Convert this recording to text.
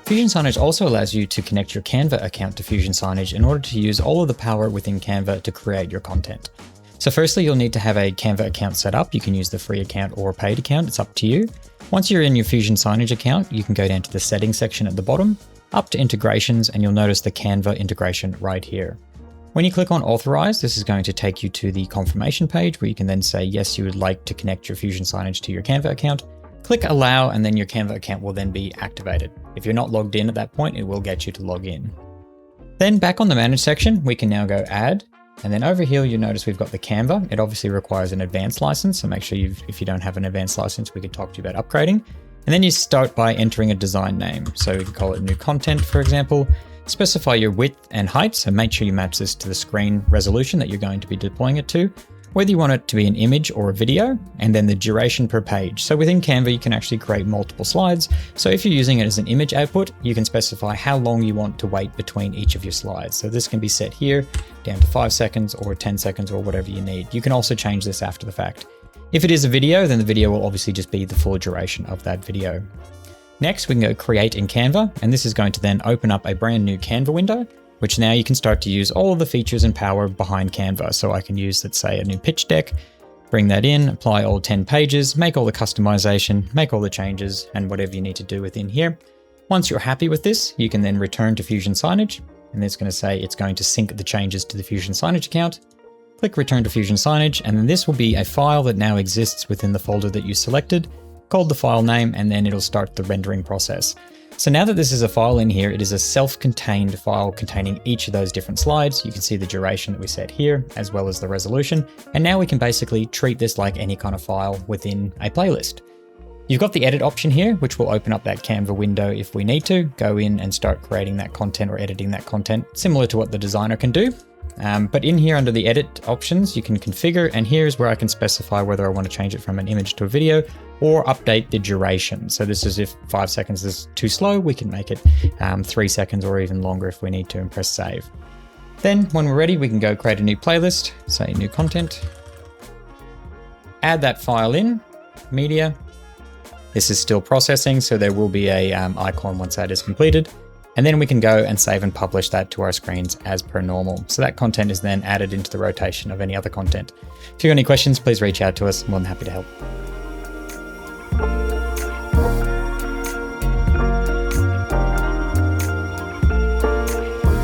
Fusion Signage also allows you to connect your Canva account to Fusion Signage in order to use all of the power within Canva to create your content. So firstly, you'll need to have a Canva account set up. You can use the free account or paid account, it's up to you. Once you're in your Fusion Signage account, you can go down to the settings section at the bottom, up to integrations, and you'll notice the Canva integration right here. When you click on authorize, this is going to take you to the confirmation page where you can then say, yes, you would like to connect your Fusion Signage to your Canva account. Click allow, and then your Canva account will then be activated. If you're not logged in at that point, it will get you to log in. Then back on the manage section, we can now go add. And then over here, you'll notice we've got the Canva. It obviously requires an advanced license. So make sure if you don't have an advanced license, we can talk to you about upgrading. And then you start by entering a design name. So you can call it new content, for example. Specify your width and height. So make sure you match this to the screen resolution that you're going to be deploying it to. Whether you want it to be an image or a video, and then the duration per page. So within Canva, you can actually create multiple slides. So if you're using it as an image output, you can specify how long you want to wait between each of your slides. So this can be set here down to 5 seconds or 10 seconds or whatever you need. You can also change this after the fact. If it is a video, then the video will obviously just be the full duration of that video. Next, we can go create in Canva, and this is going to then open up a brand new Canva window, which now you can start to use all of the features and power behind Canva. So I can use, let's say, a new pitch deck, bring that in, apply all 10 pages, make all the customization, make all the changes, and whatever you need to do within here. Once you're happy with this, you can then return to Fusion Signage, and it's going to say it's going to sync the changes to the Fusion Signage account. Click return to Fusion Signage, and then this will be a file that now exists within the folder that you selected, called the file name, and then it'll start the rendering process. So now that this is a file in here, it is a self-contained file containing each of those different slides. You can see the duration that we set here, as well as the resolution. And now we can basically treat this like any kind of file within a playlist. You've got the edit option here, which will open up that Canva window if we need to go in and start creating that content or editing that content, similar to what the designer can do. But in here under the edit options, you can configure, and here's where I can specify whether I want to change it from an image to a video or update the duration. So this is if 5 seconds is too slow, we can make it 3 seconds or even longer if we need to, and press save. Then when we're ready, we can go create a new playlist, say new content, add that file in, media. This is still processing, so there will be a icon once that is completed. And then we can go and save and publish that to our screens as per normal. So that content is then added into the rotation of any other content. If you have any questions, please reach out to us. I'm more than happy to help.